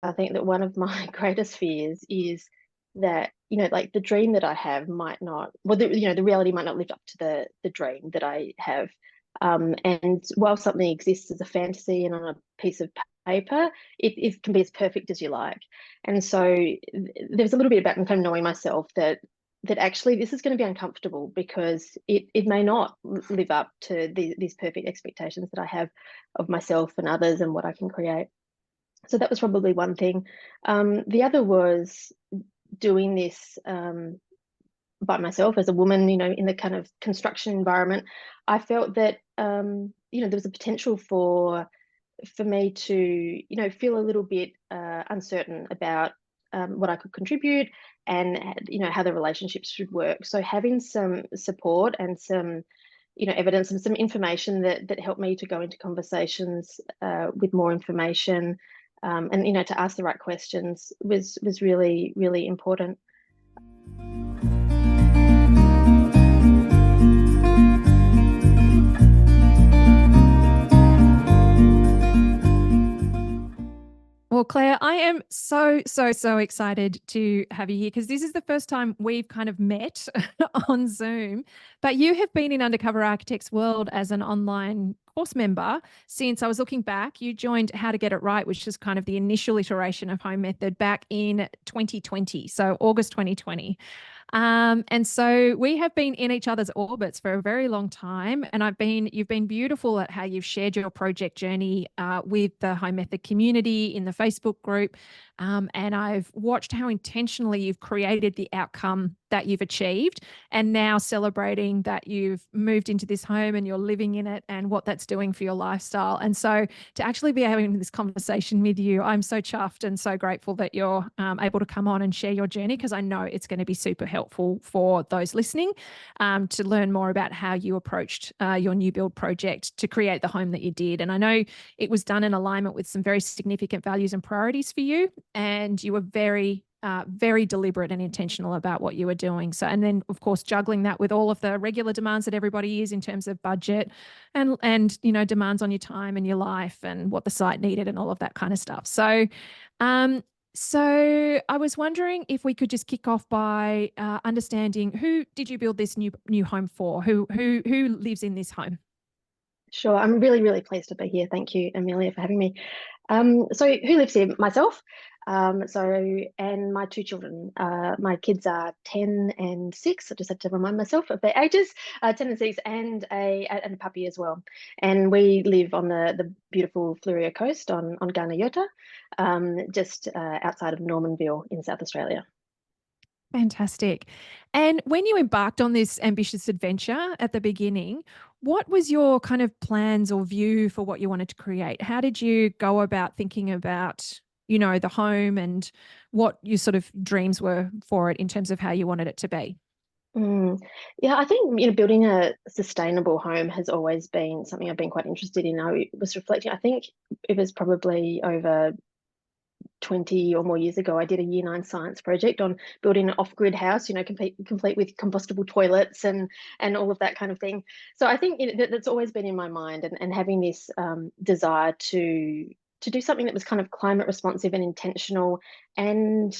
I think that one of my greatest fears is that, like the dream that I have might not, well, the reality might not live up to the dream that I have. And while something exists as a fantasy and on a piece of paper, it can be as perfect as you like. And so there's a little bit about kind of knowing myself that actually this is going to be uncomfortable because it may not live up to these perfect expectations that I have of myself and others and what I can create. So that was probably one thing. The other was doing this by myself as a woman, in the kind of construction environment. I felt that there was a potential for me to, feel a little bit uncertain about what I could contribute and, how the relationships should work. So having some support and some, evidence and some information that helped me to go into conversations with more information, and, to ask the right questions was really, really important. Well, Claire, I am so, so, so excited to have you here because this is the first time we've kind of met on Zoom. But you have been in Undercover Architects World as an online course member since I was looking back. You joined How to Get It Right, which is kind of the initial iteration of Home Method back in 2020, so August 2020. And so we have been in each other's orbits for a very long time. And you've been beautiful at how you've shared your project journey with the Home Method community in the Facebook group. And I've watched how intentionally you've created the outcome that you've achieved and now celebrating that you've moved into this home and you're living in it and what that's doing for your lifestyle. And so to actually be having this conversation with you, I'm so chuffed and so grateful that you're able to come on and share your journey because I know it's going to be super helpful for those listening to learn more about how you approached your new build project to create the home that you did. And I know it was done in alignment with some very significant values and priorities for you, and you were very deliberate and intentional about what you were doing. So, and then of course, juggling that with all of the regular demands that everybody is in terms of budget and demands on your time and your life and what the site needed and all of that kind of stuff. So, so I was wondering if we could just kick off by understanding who did you build this new home for? Who lives in this home? Sure, I'm really, really pleased to be here. Thank you, Amelia, for having me. So who lives here? Myself. And my two children. My kids are 10 and 6. I just had to remind myself of their ages, 10 and 6, and a puppy as well. And we live on the beautiful Fleurieu Coast on Ghana Yota, just outside of Normanville in South Australia. Fantastic. And when you embarked on this ambitious adventure at the beginning, what was your kind of plans or view for what you wanted to create? How did you go about thinking about, the home and what your sort of dreams were for it in terms of how you wanted it to be? Yeah, I think, building a sustainable home has always been something I've been quite interested in. I was reflecting, I think it was probably over 20 or more years ago, I did a Year 9 science project on building an off-grid house, complete with compostable toilets and all of that kind of thing. So I think that's always been in my mind, and having this desire to do something that was kind of climate responsive and intentional, and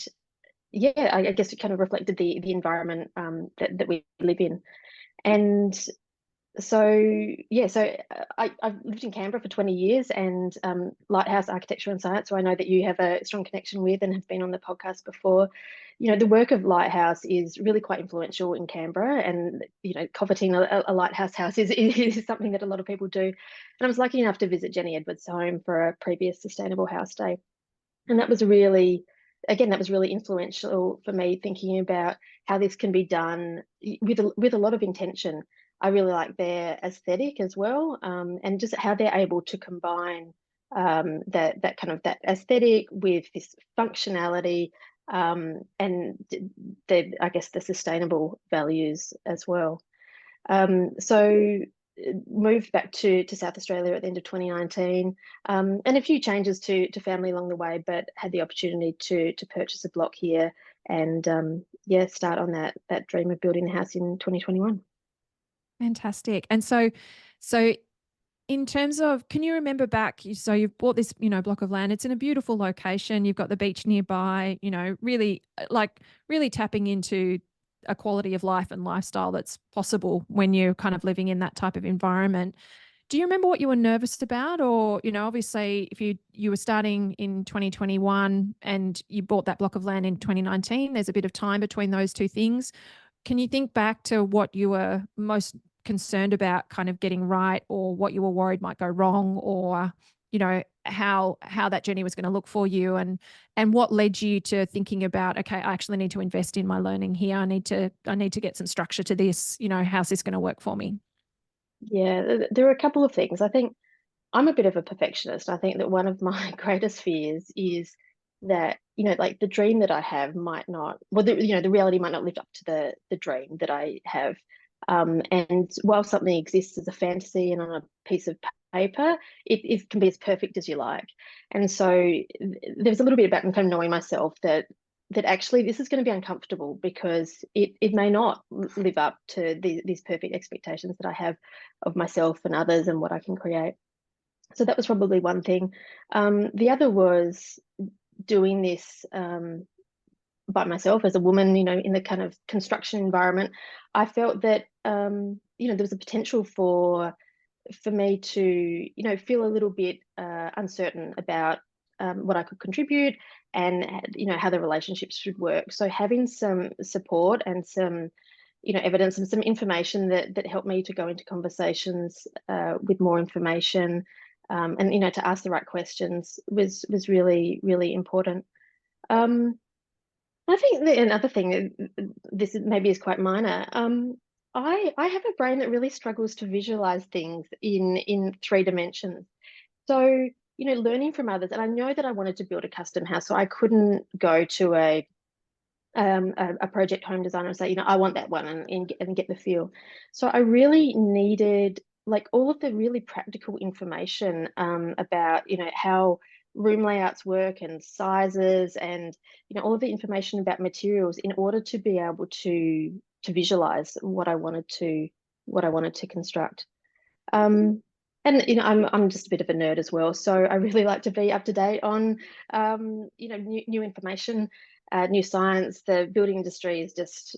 yeah, I guess it kind of reflected the environment that we live in. And so yeah, so I've lived in Canberra for 20 years, and Lighthouse Architecture and Science, so I know that you have a strong connection with and have been on the podcast before. The work of Lighthouse is really quite influential in Canberra, and coveting a lighthouse house is something that a lot of people do. And I was lucky enough to visit Jenny Edwards' home for a previous Sustainable House Day, and that was really, again, that was really influential for me, thinking about how this can be done with a lot of intention. I really like their aesthetic as well, and just how they're able to combine that kind of that aesthetic with this functionality, and I guess the sustainable values as well. So moved back to South Australia at the end of 2019, and a few changes to family along the way, but had the opportunity to purchase a block here and start on that dream of building a house in 2021. Fantastic. And so in terms of, can you remember back? So you've bought this, block of land. It's in a beautiful location. You've got the beach nearby. Really really tapping into a quality of life and lifestyle that's possible when you're kind of living in that type of environment. Do you remember what you were nervous about? Or, obviously if you were starting in 2021 and you bought that block of land in 2019, there's a bit of time between those two things. Can you think back to what you were most concerned about kind of getting right, or what you were worried might go wrong, or, how that journey was going to look for you, and what led you to thinking about, okay, I actually need to invest in my learning here. I need to get some structure to this. How's this going to work for me? Yeah, there are a couple of things. I think I'm a bit of a perfectionist. I think that one of my greatest fears is that, like the dream that I have might not, well, the reality might not live up to the dream that I have. And while something exists as a fantasy and on a piece of paper, it can be as perfect as you like. And so there's a little bit about kind of knowing myself that actually this is going to be uncomfortable because it may not live up to these perfect expectations that I have of myself and others and what I can create. So that was probably one thing. The other was doing this by myself as a woman, in the kind of construction environment. I felt that there was a potential for me to, feel a little bit uncertain about what I could contribute and, how the relationships should work. So having some support and some, evidence and some information that helped me to go into conversations with more information, and, to ask the right questions was really, really important. Um, I think another thing, this maybe is quite minor. I have a brain that really struggles to visualize things in three dimensions. So, learning from others, and I know that I wanted to build a custom house, so I couldn't go to a project home designer and say, I want that one, and get the feel. So I really needed like all of the really practical information about, how room layouts work and sizes, and, all of the information about materials in order to be able to visualize what I wanted to construct. And I'm just a bit of a nerd as well, so I really like to be up to date on new information, new science. The building industry is just,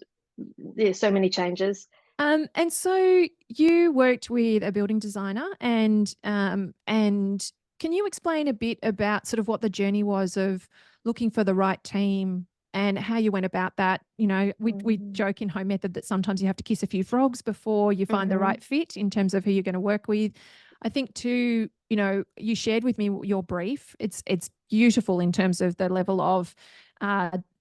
there's so many changes. And so you worked with a building designer, and can you explain a bit about sort of what the journey was of looking for the right team and how you went about that? We joke in Home Method that sometimes you have to kiss a few frogs before you find the Mm-hmm. right fit in terms of who you're going to work with. I think too, you shared with me your brief. It's beautiful in terms of the level of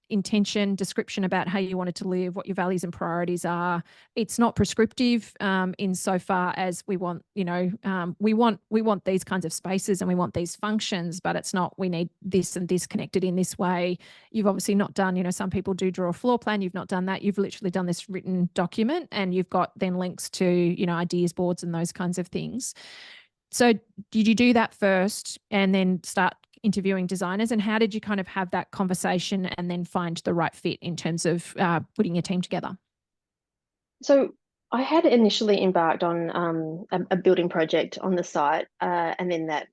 intention, description about how you wanted to live, what your values and priorities are. It's not prescriptive in so far as we want, we want these kinds of spaces and we want these functions, but it's not, we need this and this connected in this way. You've obviously not done, some people do draw a floor plan. You've not done that. You've literally done this written document, and you've got then links to, ideas boards and those kinds of things. So did you do that first and then start interviewing designers? And how did you kind of have that conversation and then find the right fit in terms of putting your team together? So I had initially embarked on a building project on the site, and then that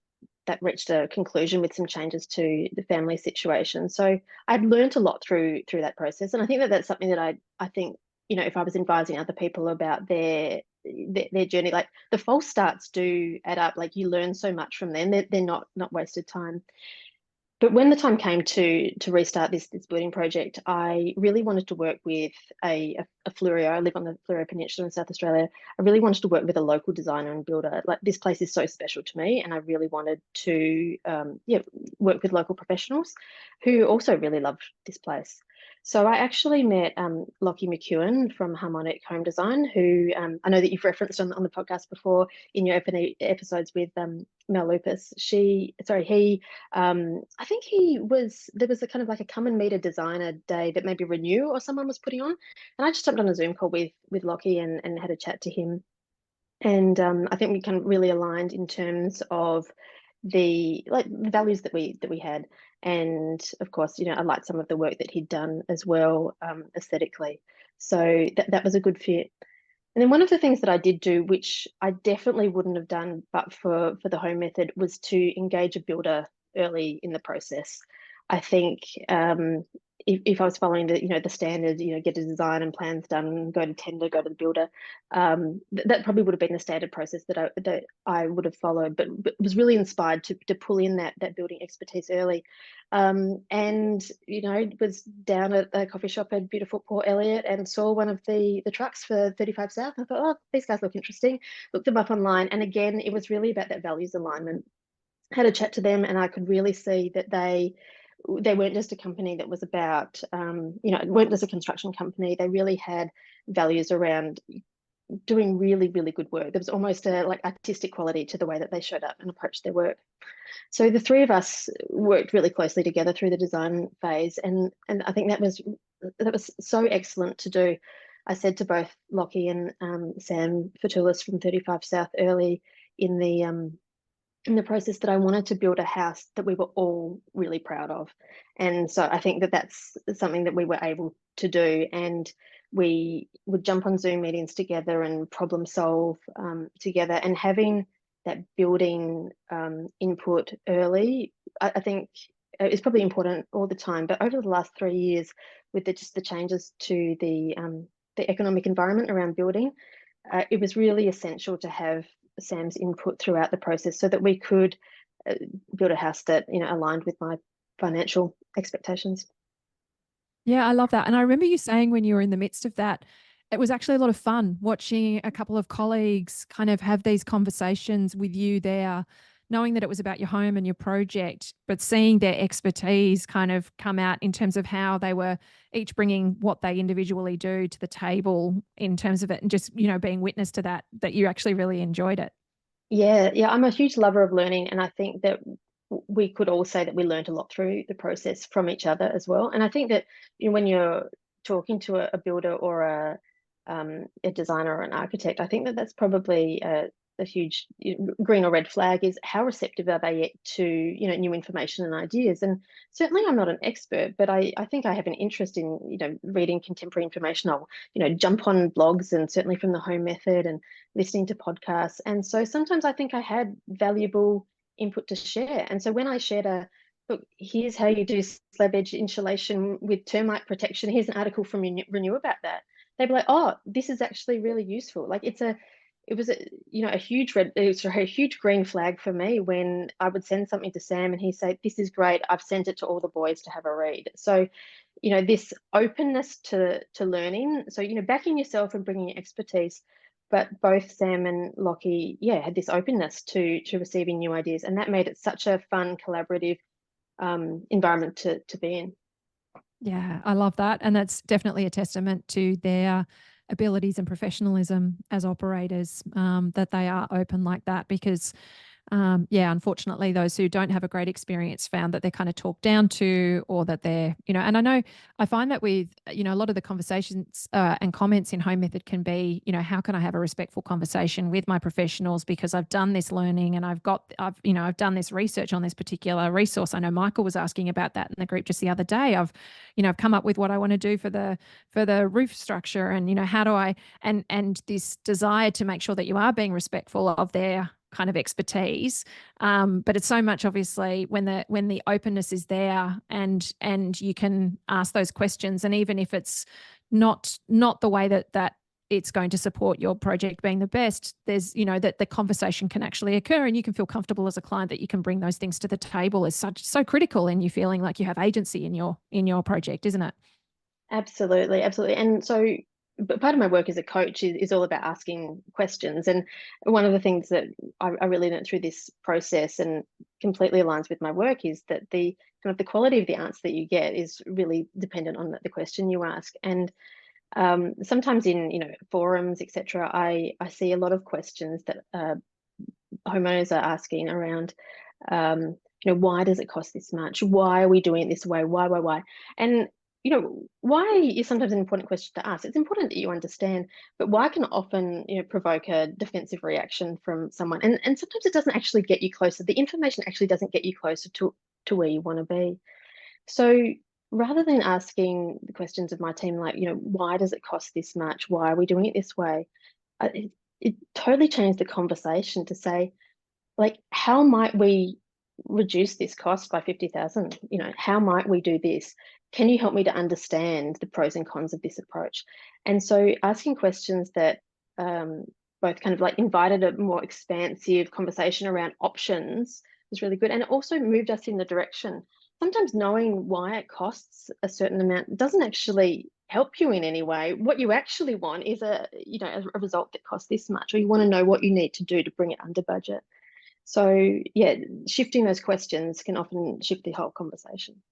reached a conclusion with some changes to the family situation. So I'd learned a lot through that process, and I think that that's something that I think, if I was advising other people about their journey, like the false starts do add up. Like you learn so much from them; they're not wasted time. But when the time came to restart this building project, I really wanted to work with a Fleurieu. I live on the Fleurieu Peninsula in South Australia. I really wanted to work with a local designer and builder. Like this place is so special to me, and I really wanted to work with local professionals who also really loved this place. So I actually met Lockie McEwen from Harmonic Home Design, who I know that you've referenced on the podcast before in your episodes with Mel Lupus. He I think there was a kind of like a come and meet a designer day that maybe Renew or someone was putting on. And I just jumped on a Zoom call with Lockie and had a chat to him. And I think we kind of really aligned in terms of the values that we had. And of course, I liked some of the work that he'd done as well, aesthetically. So that was a good fit. And then one of the things that I did do, which I definitely wouldn't have done but for the home method, was to engage a builder early in the process. I think if I was following the standard, get a design and plans done, go to tender, go to the builder, that probably would have been the standard process that I would have followed, but was really inspired to pull in that building expertise early. And was down at a coffee shop at beautiful Port Elliot and saw one of the trucks for 35 South. I thought, oh, these guys look interesting. Looked them up online, and again, it was really about that values alignment. Had a chat to them, and I could really see that they weren't just a company that was about weren't just a construction company. They really had values around doing really, really good work. There was almost a like artistic quality to the way that they showed up and approached their work. So the three of us worked really closely together through the design phase, and I think that was so excellent to do. I said to both Lockie and Sam Fatulis from 35 South early in the process that I wanted to build a house that we were all really proud of. And so I think that that's something that we were able to do. And we would jump on Zoom meetings together and problem solve together. And having that building input early, I think is probably important all the time. But over the last 3 years, with just the changes to the economic environment around building, it was really essential to have Sam's input throughout the process so that we could build a house that aligned with my financial expectations. Yeah, I love that. And I remember you saying when you were in the midst of that, it was actually a lot of fun watching a couple of colleagues kind of have these conversations with you there, knowing that it was about your home and your project, but seeing their expertise kind of come out in terms of how they were each bringing what they individually do to the table in terms of it, and just, being witness to that you actually really enjoyed it. Yeah, I'm a huge lover of learning, and I think that we could all say that we learned a lot through the process from each other as well. And I think that when you're talking to a builder or a designer or an architect, I think that that's probably a huge green or red flag, is how receptive are they to new information and ideas. And certainly I'm not an expert, but I think I have an interest in reading contemporary information. I'll jump on blogs, and certainly from the home method, and listening to podcasts. And so sometimes I think I had valuable input to share. And so when I shared look, here's how you do slab edge insulation with termite protection, here's an article from Renew about that, they'd be like, oh, this is actually really useful. Like it was a huge a huge green flag for me when I would send something to Sam and he'd say, this is great, I've sent it to all the boys to have a read. So this openness to learning, so backing yourself and bringing your expertise, but both Sam and Lockie, had this openness to receiving new ideas, and that made it such a fun, collaborative environment to be in. Yeah, I love that. And that's definitely a testament to their abilities and professionalism as operators, that they are open like that. Because yeah, unfortunately, those who don't have a great experience found that they're kind of talked down to, or that they're, and I know I find that with, a lot of the conversations and comments in Home Method can be, how can I have a respectful conversation with my professionals because I've done this learning and I've done this research on this particular resource. I know Michael was asking about that in the group just the other day. I've come up with what I want to do for the roof structure, and, how do I, and this desire to make sure that you are being respectful of their kind of expertise, but it's so much obviously when the openness is there, and you can ask those questions, and even if it's not the way that it's going to support your project being the best, there's that the conversation can actually occur, and you can feel comfortable as a client that you can bring those things to the table is so critical in you feeling like you have agency in your project, isn't it? Absolutely, absolutely. And so, but part of my work as a coach is all about asking questions. And one of the things that I really learned through this process, and completely aligns with my work, is that the kind of the quality of the answer that you get is really dependent on the question you ask. And sometimes in forums, etc., I see a lot of questions that homeowners are asking around, why does it cost this much? Why are we doing it this way? Why? And why is sometimes an important question to ask. It's important that you understand, but why can often provoke a defensive reaction from someone, and sometimes it doesn't actually get you closer. The information actually doesn't get you closer to where you want to be. So rather than asking the questions of my team, like, why does it cost this much? Why are we doing it this way? it totally changed the conversation to say, like, how might we reduce this cost by 50,000? You know, how might we do this? Can you help me to understand the pros and cons of this approach? And so asking questions that both kind of like invited a more expansive conversation around options was really good. And it also moved us in the direction. Sometimes knowing why it costs a certain amount doesn't actually help you in any way. What you actually want is a result that costs this much, or you want to know what you need to do to bring it under budget. So yeah, shifting those questions can often shift the whole conversation.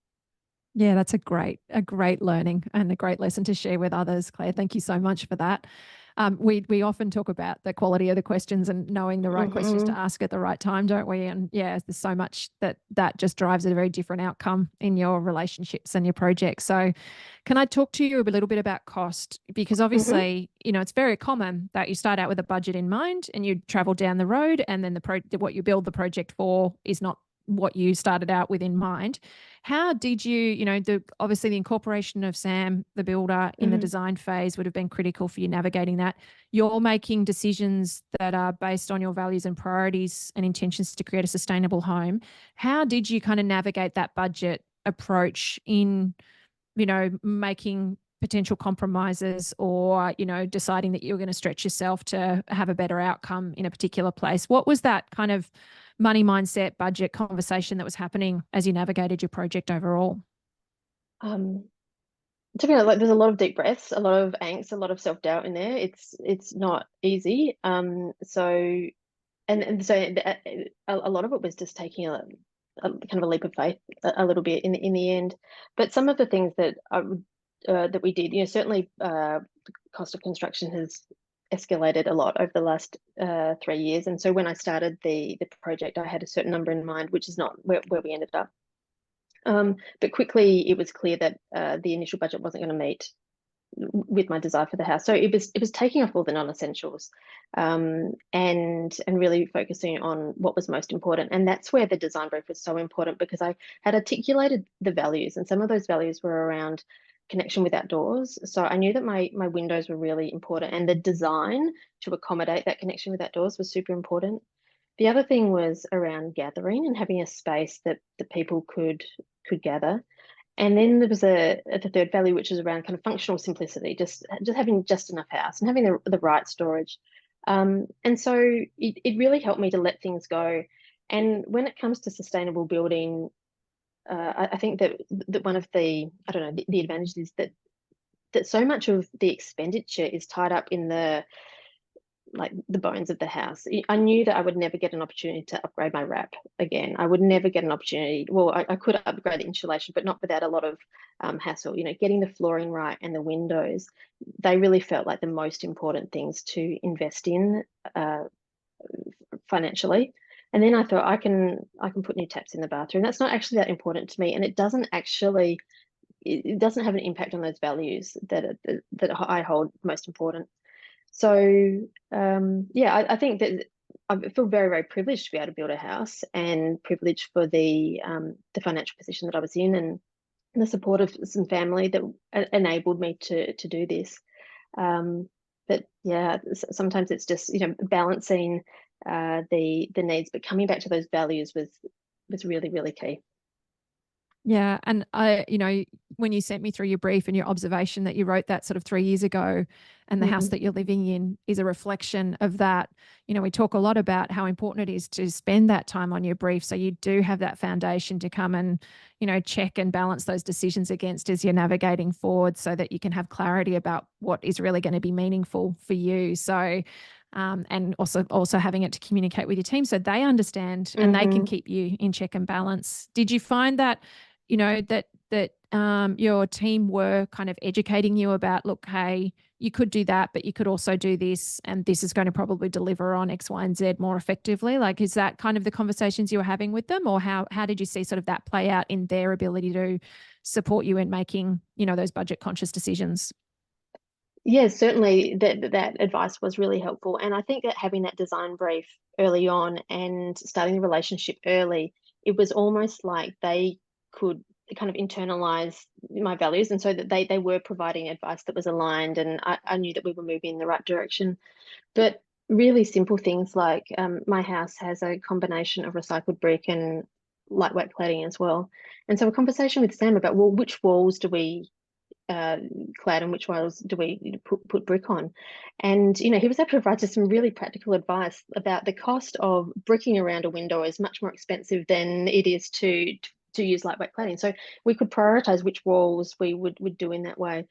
Yeah, that's a great learning and a great lesson to share with others, Claire. Thank you so much for that. We often talk about the quality of the questions and knowing the right questions to ask at the right time, don't we? And yeah, there's so much that just drives a very different outcome in your relationships and your projects. So, can I talk to you a little bit about cost? Because obviously, it's very common that you start out with a budget in mind and you travel down the road, and then what you build the project for is not what you started out with in mind. How did you, obviously the incorporation of Sam, the builder, in the design phase would have been critical for you navigating that. You're making decisions that are based on your values and priorities and intentions to create a sustainable home. How did you kind of navigate that budget approach in, making potential compromises or, deciding that you're going to stretch yourself to have a better outcome in a particular place? What was that kind of money mindset, budget conversation that was happening as you navigated your project overall? To be honest, like there's a lot of deep breaths, a lot of angst, a lot of self-doubt in there. It's not easy. So a lot of it was just taking a kind of a leap of faith a little bit in the end. But some of the things that we did, certainly the cost of construction has escalated a lot over the last 3 years. And so when I started the project, I had a certain number in mind, which is not where we ended up. But quickly it was clear that the initial budget wasn't going to meet with my desire for the house. So it was taking off all the non-essentials, and really focusing on what was most important. And that's where the design brief was so important, because I had articulated the values, and some of those values were around connection with outdoors. So I knew that my windows were really important, and the design to accommodate that connection with outdoors was super important. The other thing was around gathering and having a space that the people could gather. And then there was the third value, which is around kind of functional simplicity, just having just enough house and having the right storage. And so it really helped me to let things go. And when it comes to sustainable building, I think that one of the, I don't know, the advantages is that so much of the expenditure is tied up in the bones of the house. I knew that I would never get an opportunity to upgrade my wrap again. I would never get an opportunity. Well, I could upgrade the insulation, but not without a lot of hassle. Getting the flooring right and the windows, they really felt like the most important things to invest in financially. And then I thought I can put new taps in the bathroom. That's not actually that important to me, and it doesn't have an impact on those values that I hold most important. So yeah, I think that I feel very, very privileged to be able to build a house, and privileged for the financial position that I was in, and the support of some family that enabled me to do this. But yeah, sometimes it's just balancing the needs, but coming back to those values was really, really key. Yeah. And when you sent me through your brief and your observation that you wrote that sort of 3 years ago, and the house that you're living in is a reflection of that. We talk a lot about how important it is to spend that time on your brief, so you do have that foundation to come and, check and balance those decisions against as you're navigating forward, so that you can have clarity about what is really going to be meaningful for you. So, and also having it to communicate with your team so they understand and they can keep you in check and balance. Did you find that, that your team were kind of educating you about, look, hey, you could do that, but you could also do this, and this is going to probably deliver on X, Y, and Z more effectively? Like, is that kind of the conversations you were having with them, or how did you see sort of that play out in their ability to support you in making, those budget conscious decisions? Yeah, certainly that advice was really helpful. And I think that having that design brief early on and starting the relationship early, it was almost like they could kind of internalize my values, and so that they were providing advice that was aligned, and I knew that we were moving in the right direction. But really simple things like my house has a combination of recycled brick and lightweight cladding as well. And so a conversation with Sam about, well, which walls do we clad and which walls do we put brick on? And, he was able to provide us some really practical advice about the cost of bricking around a window is much more expensive than it is to use lightweight cladding. So we could prioritize which walls we would do in that way.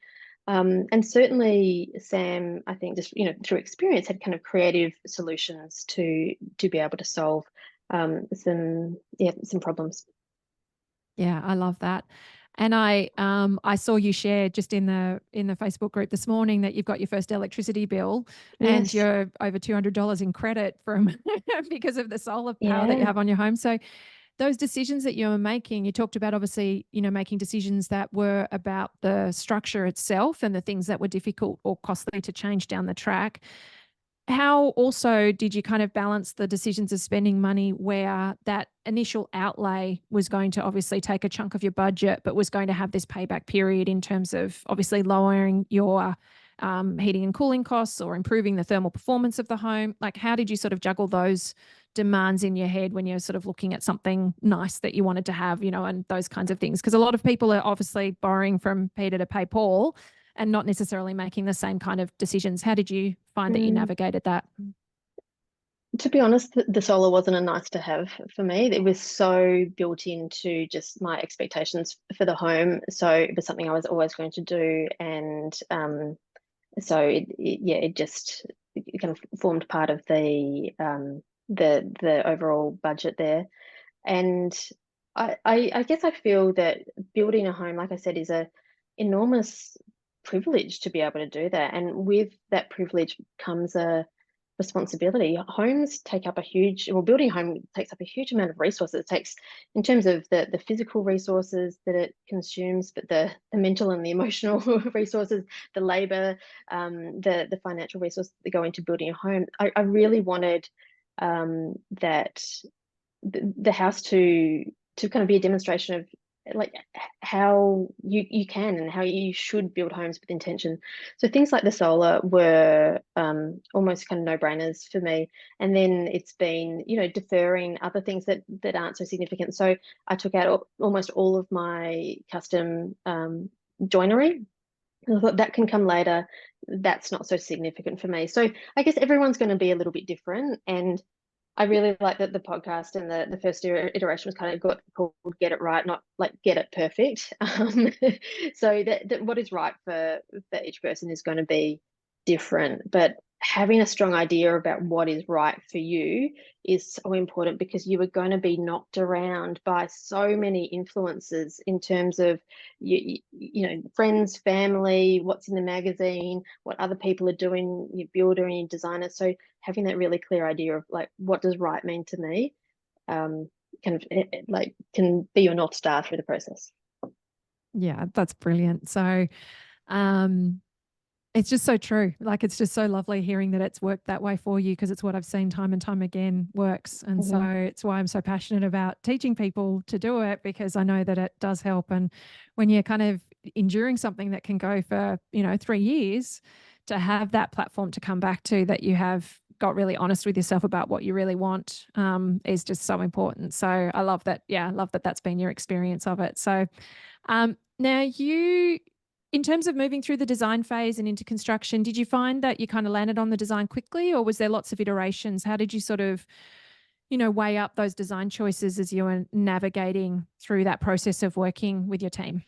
And certainly Sam, I think, just through experience, had kind of creative solutions to be able to solve some problems. Yeah, I love that. And I saw you share just in the Facebook group this morning that you've got your first electricity bill and Yes. you're over $200 in credit from because of the solar power that you Yeah. have on your home. So those decisions that you're making, you talked about obviously, making decisions that were about the structure itself and the things that were difficult or costly to change down the track. How also did you kind of balance the decisions of spending money where that initial outlay was going to obviously take a chunk of your budget, but was going to have this payback period in terms of obviously lowering your heating and cooling costs or improving the thermal performance of the home? Like, how did you sort of juggle those demands in your head when you're sort of looking at something nice that you wanted to have, and those kinds of things? Because a lot of people are obviously borrowing from Peter to pay Paul and not necessarily making the same kind of decisions. How did you find that you Mm. navigated that? To be honest, the solar wasn't a nice to have for me. It was so built into just my expectations for the home. So it was something I was always going to do. And so it kind of formed part of the overall budget there. And I guess I feel that building a home, like I said, is a enormous privilege to be able to do that. And with that privilege comes a responsibility. Homes take up a huge, well, building a home takes up a huge amount of resources. It takes, in terms of the physical resources that it consumes, but the mental and the emotional resources, the labor, the financial resources that go into building a home. I really wanted that the house to kind of be a demonstration of like how you can and how you should build homes with intention. So things like the solar were almost kind of no-brainers for me. And then it's been, deferring other things that aren't so significant. So I took out almost all of my custom joinery. I thought that can come later. That's not so significant for me. So I guess everyone's going to be a little bit different. And I really like that the podcast and the first iteration was kind of called Get It Right, not like Get It Perfect. So that what is right for each person is going to be different. But having a strong idea about what is right for you is so important, because you are going to be knocked around by so many influences in terms of friends, family, what's in the magazine, what other people are doing, your builder and your designer. So having that really clear idea of like, what does right mean to me, kind of like can be your North Star through the process. Yeah, that's brilliant. So, um, it's just so true. Like, it's just so lovely hearing that it's worked that way for you, because it's what I've seen time and time again works. And so Mm-hmm. it's why I'm so passionate about teaching people to do it, because I know that it does help. And when you're kind of enduring something that can go for, 3 years, to have that platform to come back to, that you have got really honest with yourself about what you really want, is just so important. So I love that. Yeah, I love that that's been your experience of it. So now in terms of moving through the design phase and into construction, did you find that you kind of landed on the design quickly, or was there lots of iterations? How did you sort of, weigh up those design choices as you were navigating through that process of working with your team?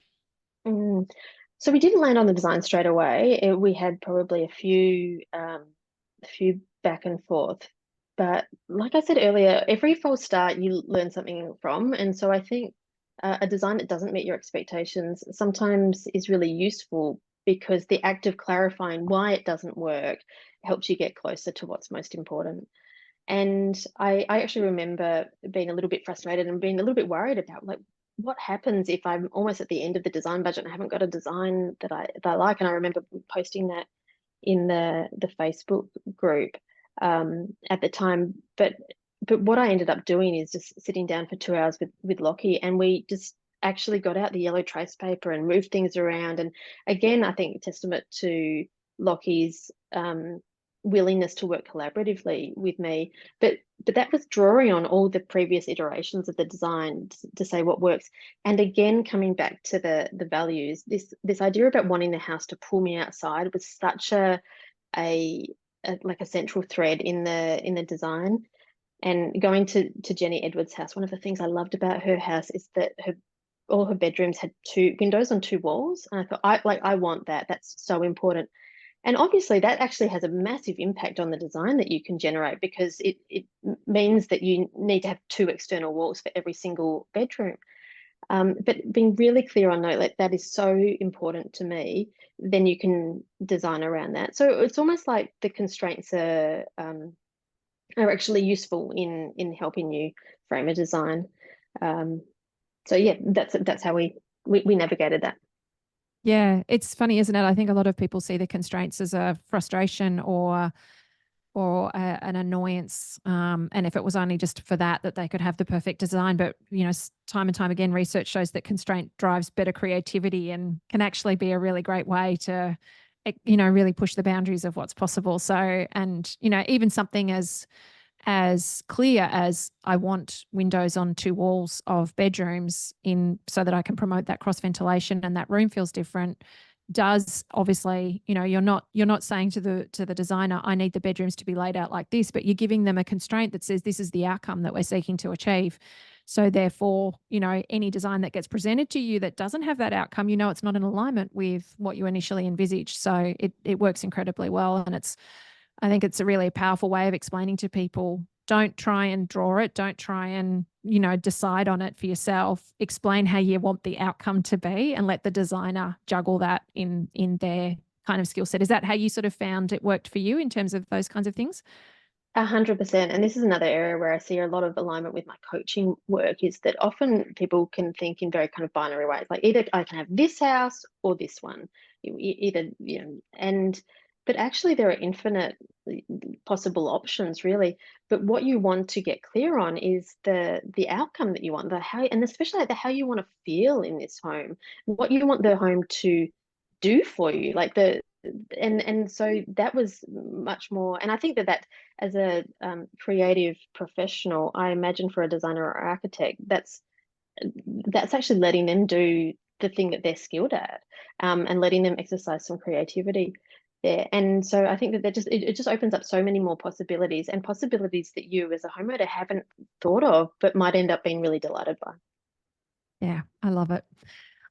Mm. So we didn't land on the design straight away. We had probably a few back and forth. But like I said earlier, every false start you learn something from. And so I think a design that doesn't meet your expectations sometimes is really useful, because the act of clarifying why it doesn't work helps you get closer to what's most important. And I actually remember being a little bit frustrated and being a little bit worried about like, what happens if I'm almost at the end of the design budget and I haven't got a design that I like. And I remember posting that in the Facebook group at the time. But what I ended up doing is just sitting down for 2 hours with Lockie, and we just actually got out the yellow trace paper and moved things around. And again, I think testament to Lockie's willingness to work collaboratively with me. But that was drawing on all the previous iterations of the design to say what works. And again, coming back to the values, this idea about wanting the house to pull me outside was such a like a central thread in the design. And going to Jenny Edwards' house, one of the things I loved about her house is that all her bedrooms had two windows on two walls. And I thought, I want that. That's so important. And obviously that actually has a massive impact on the design that you can generate, because it means that you need to have two external walls for every single bedroom. But being really clear on, no, like, that is so important to me, then you can design around that. So it's almost like the constraints are actually useful in helping you frame a design. So yeah, that's how we navigated that. Yeah, it's funny, isn't it? I think a lot of people see the constraints as a frustration an annoyance. And if it was only just for that they could have the perfect design. But, time and time again, research shows that constraint drives better creativity and can actually be a really great way to, really push the boundaries of what's possible. So, and, even something as clear as I want windows on two walls of bedrooms in so that I can promote that cross ventilation and that room feels different, does obviously, you're not saying to the designer, I need the bedrooms to be laid out like this, but you're giving them a constraint that says this is the outcome that we're seeking to achieve. So therefore, any design that gets presented to you that doesn't have that outcome, it's not in alignment with what you initially envisaged. So it works incredibly well. And I think it's a really powerful way of explaining to people, don't try and draw it. Don't try and, decide on it for yourself. Explain how you want the outcome to be and let the designer juggle that in their kind of skill set. Is that how you sort of found it worked for you in terms of those kinds of things? 100%. And this is another area where I see a lot of alignment with my coaching work, is that often people can think in very kind of binary ways, like either I can have this house or this one, either, but actually there are infinite possible options, really. But what you want to get clear on is the outcome that you want, the how, and especially like the how you want to feel in this home, what you want the home to do for you, like and so that was much more. And I think that as a creative professional, I imagine for a designer or architect, that's actually letting them do the thing that they're skilled at, and letting them exercise some creativity there. And so I think that it just opens up so many more possibilities, and possibilities that you as a homeowner haven't thought of, but might end up being really delighted by. Yeah, I love it.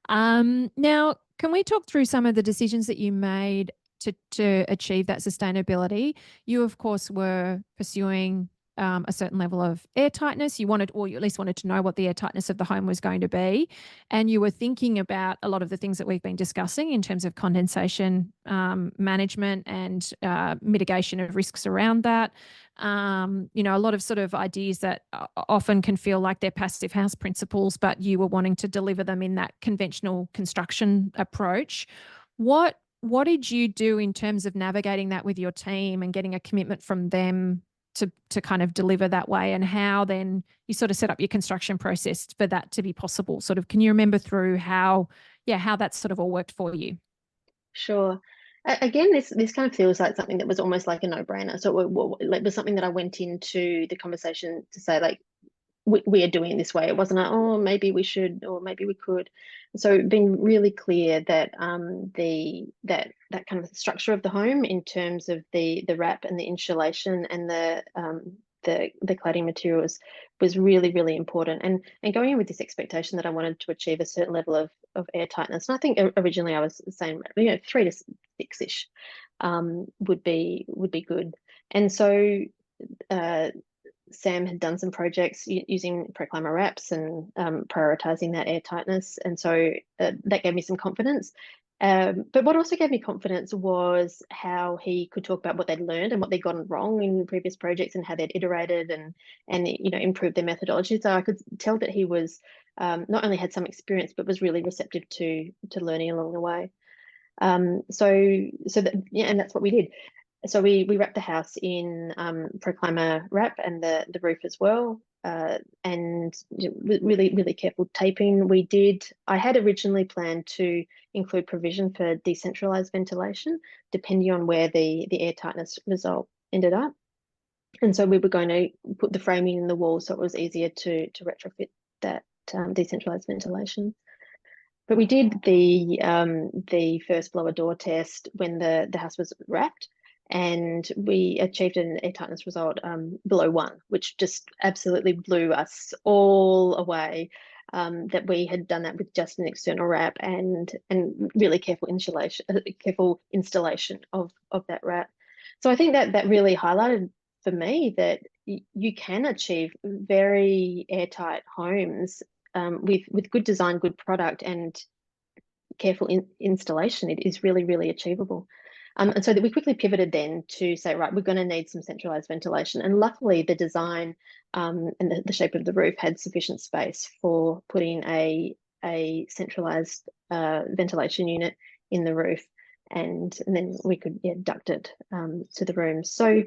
Now, can we talk through some of the decisions that you made to achieve that sustainability? You, of course, were pursuing a certain level of airtightness. You wanted, or you at least wanted to know what the airtightness of the home was going to be. And you were thinking about a lot of the things that we've been discussing in terms of condensation management and mitigation of risks around that. A lot of sort of ideas that often can feel like they're passive house principles, but you were wanting to deliver them in that conventional construction approach. What did you do in terms of navigating that with your team and getting a commitment from them to kind of deliver that way, and how then you sort of set up your construction process for that to be possible? Sort of, can you remember through how that sort of all worked for you? Sure. Again, this kind of feels like something that was almost like a no-brainer. So it was something that I went into the conversation to say, like, we are doing it this way. It wasn't like, oh, maybe we should, or maybe we could. So being really clear that that kind of structure of the home in terms of the wrap and the insulation and the cladding materials was really, really important. And going in with this expectation that I wanted to achieve a certain level of air tightness. And I think originally I was saying, 3 to 6-ish would be good. And so Sam had done some projects using Proclaimer wraps and prioritizing that air tightness. And so that gave me some confidence. But what also gave me confidence was how he could talk about what they'd learned and what they'd gotten wrong in previous projects, and how they'd iterated and improved their methodology. So I could tell that he was not only had some experience, but was really receptive to learning along the way. So that, yeah, and that's what we did. So we wrapped the house in Proclaimer wrap and the roof as well. and really, really careful taping. I had originally planned to include provision for decentralized ventilation, depending on where the air tightness result ended up. And so we were going to put the framing in the wall so it was easier to retrofit that decentralized ventilation. But we did the first blower door test when the house was wrapped, and we achieved an air tightness result below 1, which just absolutely blew us all away. That we had done that with just an external wrap and really careful installation of that wrap. So I think that really highlighted for me that you can achieve very airtight homes with good design, good product, and careful installation. It is really, really achievable. And so that we quickly pivoted then to say, right, we're going to need some centralized ventilation. And luckily, the design and the shape of the roof had sufficient space for putting a centralized ventilation unit in the roof. And then we could duct it to the rooms. So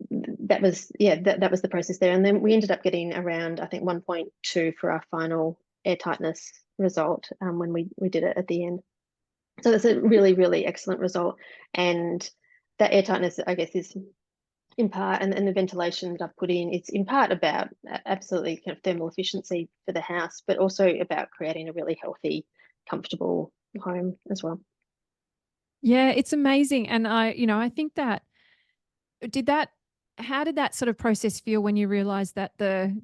that was that was the process there. And then we ended up getting around, I think, 1.2 for our final air tightness result when we did it at the end. So that's a really, really excellent result. And that air tightness, I guess, is in part, and the ventilation that I've put in, it's in part about absolutely kind of thermal efficiency for the house, but also about creating a really healthy, comfortable home as well. Yeah, it's amazing. And I think that how did that sort of process feel when you realized that the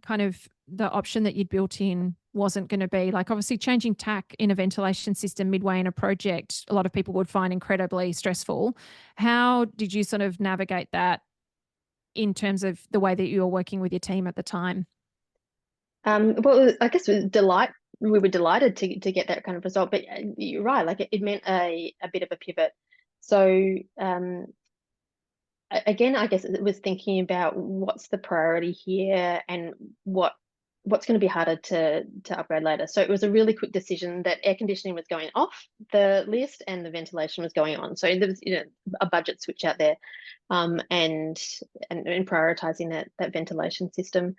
option that you'd built in wasn't going to be, like, obviously changing tack in a ventilation system midway in a project, a lot of people would find incredibly stressful. How did you sort of navigate that in terms of the way that you were working with your team at the time? Well, I guess we were delighted to get that kind of result, but you're right, like it meant a bit of a pivot. So again, I guess it was thinking about what's the priority here and what's going to be harder to upgrade later. So it was a really quick decision that air conditioning was going off the list and the ventilation was going on. So there was a budget switch out there, and prioritizing that ventilation system.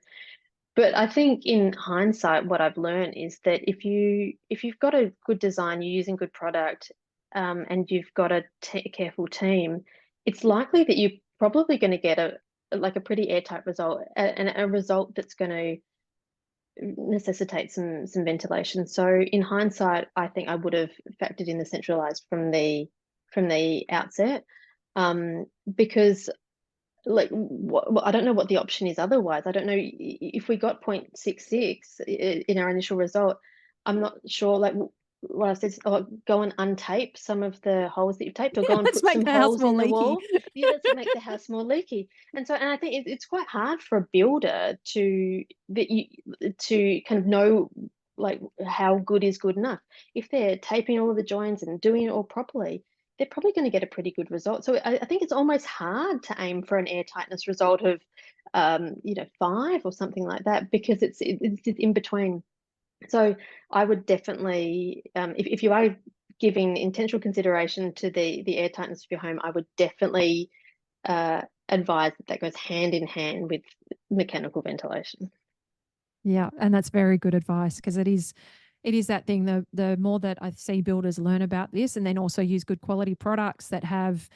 But I think in hindsight, what I've learned is that if you've got a good design, you're using good product, and you've got a careful team, it's likely that you're probably going to get a pretty airtight result, and a result that's going to necessitate some ventilation. So in hindsight, I think I would have factored in the centralized from the outset, because I don't know what the option is otherwise. I don't know if we got 0.66 in our initial result. I'm not sure, like what I said, go and untape some of the holes that you've taped, or go and Let's put make some the house holes more in the leaky. wall. Yeah, let's make the house more leaky. And I think it's quite hard for a builder to kind of know, like, how good is good enough. If they're taping all of the joins and doing it all properly, they're probably going to get a pretty good result. So I think it's almost hard to aim for an air tightness result of 5 or something like that, because it's in between. So I would definitely, if you are giving intentional consideration to the air tightness of your home, I would definitely advise that goes hand in hand with mechanical ventilation. Yeah, and that's very good advice, because it is that thing. The more that I see builders learn about this, and then also use good quality products that have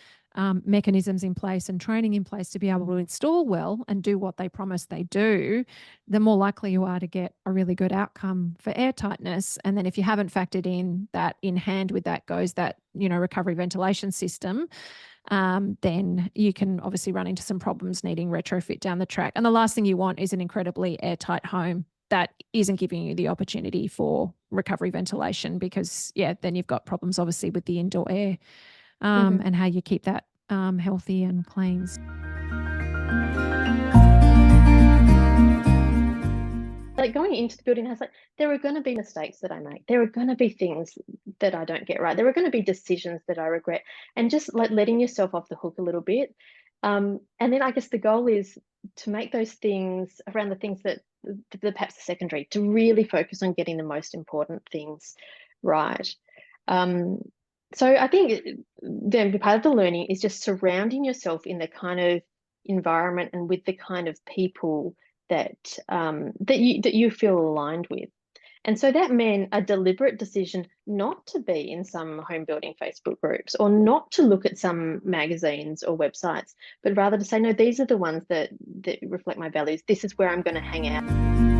mechanisms in place and training in place to be able to install well and do what they promise they do, the more likely you are to get a really good outcome for air tightness. And then if you haven't factored in that, in hand with that goes that recovery ventilation system, then you can obviously run into some problems needing retrofit down the track. And the last thing you want is an incredibly airtight home that isn't giving you the opportunity for recovery ventilation, because then you've got problems obviously with the indoor air, and how you keep that healthy and clean. Like, going into the building house, like, there are going to be mistakes that I make. There are going to be things that I don't get right. There are going to be decisions that I regret, and just like letting yourself off the hook a little bit. And then I guess the goal is to make those things around the things that perhaps are secondary, to really focus on getting the most important things right. So I think then part of the learning is just surrounding yourself in the kind of environment and with the kind of people that you feel aligned with. And so that meant a deliberate decision not to be in some home building Facebook groups or not to look at some magazines or websites, but rather to say, no, these are the ones that reflect my values. This is where I'm going to hang out.